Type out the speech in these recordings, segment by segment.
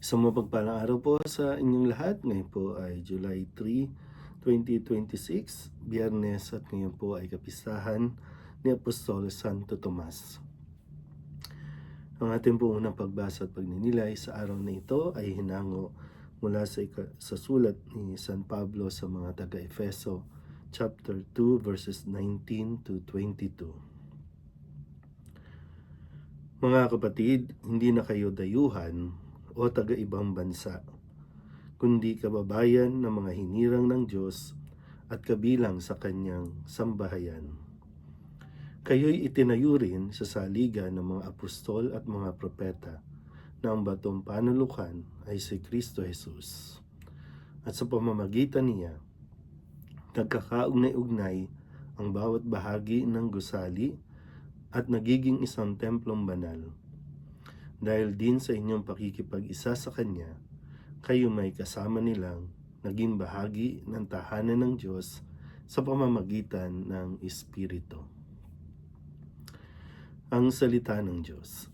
Isang mapagpalang araw po sa inyong lahat. Ngayon po ay July 3, 2026, Biyernes, at ngayon po ay kapistahan ni Apostol Santo Tomas. Ang ating po unang pagbasa at pagninilay sa araw na ito ay hinango mula sa sulat ni San Pablo sa mga taga-Efeso, chapter 2, verses 19 to 22. Mga kapatid, hindi na kayo dayuhan o taga-ibang bansa, kundi kababayan ng mga hinirang ng Diyos at kabilang sa kanyang sambahayan. Kayo'y itinayo rin sa saligan ng mga apostol at mga propeta na ang batong panulukan ay si Kristo Jesus. At sa pamamagitan niya, nagkakaugnay-ugnay ang bawat bahagi ng gusali at nagiging isang templong banal. Dahil din sa inyong pakikipag-isa sa Kanya, kayo may kasama nilang naging bahagi ng tahanan ng Diyos sa pamamagitan ng Espiritu. Ang salita ng Diyos.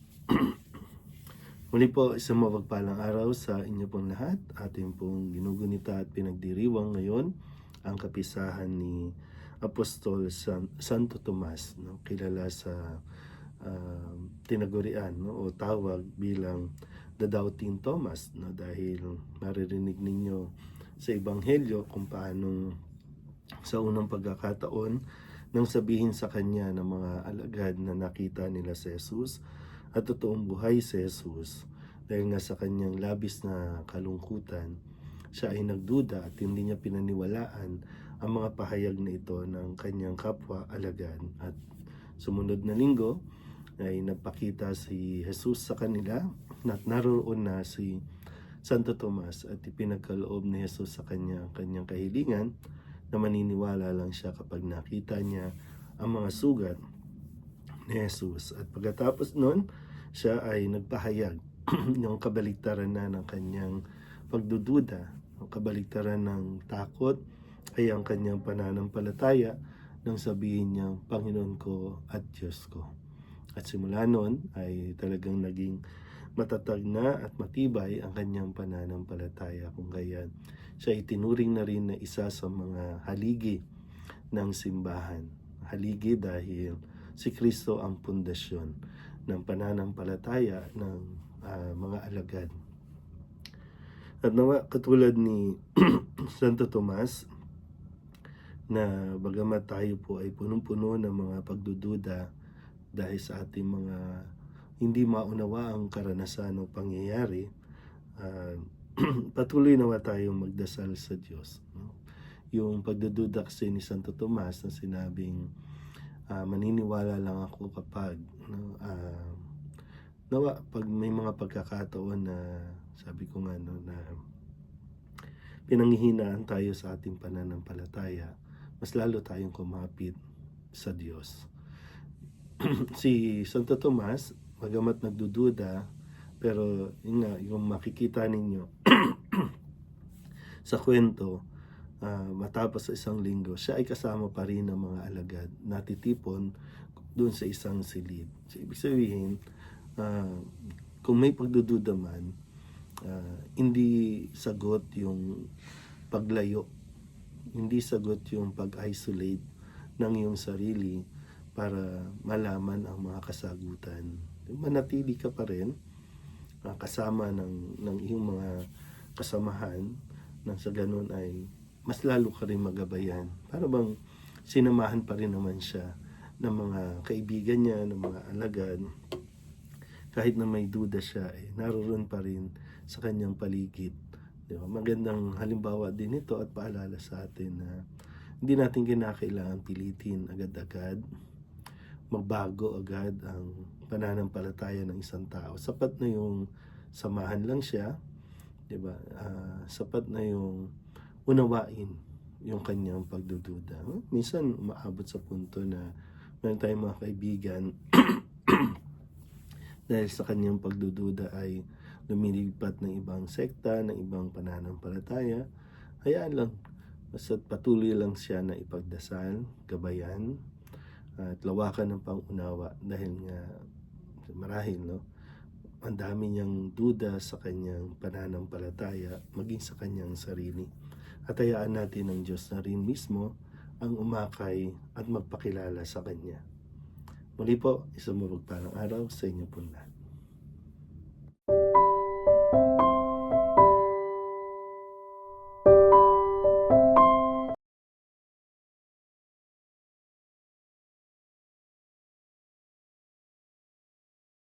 Muli po, isang mapagpalang araw sa inyo pong lahat. Ating pong ginugunita at pinagdiriwang ngayon ang kapisahan ni Apostol Santo Tomas, no? Kilala sa tinagurian, no? O tawag bilang The Doubting Thomas, no? Dahil maririnig ninyo sa Ebanghelyo kung paano sa unang pagkakataon nang sabihin sa kanya ng mga alagad na nakita nila si Jesus at totoong buhay si Jesus, dahil nga sa kanyang labis na kalungkutan, siya ay nagduda at hindi niya pinaniwalaan ang mga pahayag na ito ng kanyang kapwa alagad. At sumunod na linggo ay nagpakita si Jesus sa kanila at naroon na si Santo Tomas at ipinagkaloob ni Jesus sa kanyang kahilingan na maniniwala lang siya kapag nakita niya ang mga sugat ni Jesus. At pagkatapos nun, siya ay nagpahayag ng kabaligtaran na ng kanyang pagdududa, ang kabaligtaran ng takot ay ang kanyang pananampalataya nang sabihin niyang Panginoon ko at Diyos ko. At simula noon ay talagang naging matatag na at matibay ang kanyang pananampalataya, kung gayon siya itinuring na rin na isa sa mga haligi ng simbahan. Haligi dahil si Kristo ang pundasyon ng pananampalataya ng mga alagad. At nawa katulad ni Santo Tomas, na bagamat tayo po ay punong-puno ng mga pagdududa dahil sa ating mga hindi maunawa ang karanasan o pangyayari, patuloy nawa tayong magdasal sa Diyos. No? Yung pagdududa kasi ni Santo Tomas na sinabing, maniniwala lang ako kapag nawa pag may mga pagkakataon na sabi ko nga no, na pinanghihinaan tayo sa ating pananampalataya, mas lalo tayong kumapit sa Diyos. Si Santo Tomas, bagamat nagdududa, pero yung makikita ninyo sa kwento, matapos sa isang linggo, siya ay kasama pa rin ng mga alagad, natitipon doon sa isang silid. So, ibig sabihin, kung may pagdududa man, hindi sagot yung paglayo, hindi sagot yung pag-isolate ng iyong sarili para malaman ang mga kasagutan. Manatili ka pa rin kasama ng iyong mga kasamahan, nang sa ganun ay mas lalo ka rin magabayan. Para bang sinamahan pa rin naman siya ng mga kaibigan niya, ng mga alagad. Kahit na may duda siya, naroon pa rin sa kanyang paligid. Diba? Magandang halimbawa din ito at paalala sa atin na hindi natin kinakailangan pilitin agad-agad, magbago agad ang pananampalataya ng isang tao. Sapat na yung samahan lang siya, diba? Sapat na yung unawain yung kanyang pagdududa. Minsan umaabot sa punto na meron tayong mga kaibigan dahil sa kanyang pagdududa ay lumilipat ng ibang sekta, ng ibang pananampalataya. Hayaan lang, basta patuloy lang siya na ipagdasal, gabayan, at lawakan ng pangunawa, dahil nga marahil, no, ang dami niyang duda sa kanyang pananampalataya, maging sa kanyang sarili. At hayaan natin ang Diyos na rin mismo ang umakay at magpakilala sa Kanya. Muli po, isang mapagpalang araw sa inyo po lahat.